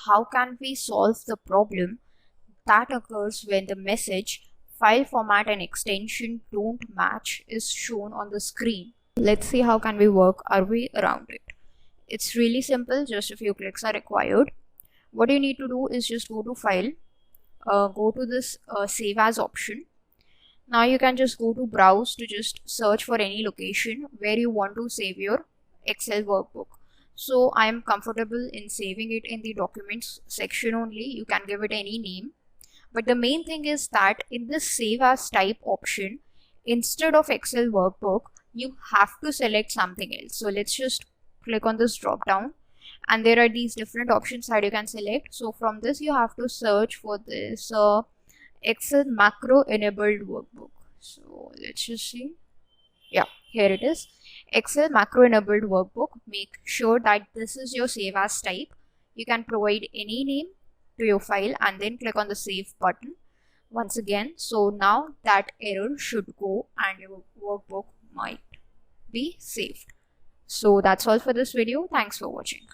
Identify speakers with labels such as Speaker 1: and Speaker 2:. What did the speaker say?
Speaker 1: how can we solve the problem that occurs when the message, file format and extension don't match is shown on the screen. Let's see how can we work our way around it. It's really simple, just a few clicks are required. What you need to do is just go to file, go to this save as option. Now you can just go to browse to just search for any location where you want to save your Excel workbook. So I am comfortable in saving it in the documents section only. You can give it any name. But the main thing is that in this save as type option, instead of Excel workbook, you have to select something else. So let's just click on this drop down, and there are these different options that you can select. So from this you have to search for this Excel macro enabled workbook. So let's just see. Yeah, here it is. Excel macro enabled workbook. Make sure that this is your save as type. You can provide any name to your file and then click on the save button once again. So now that error should go and your workbook might be saved. So that's all for this video. Thanks for watching.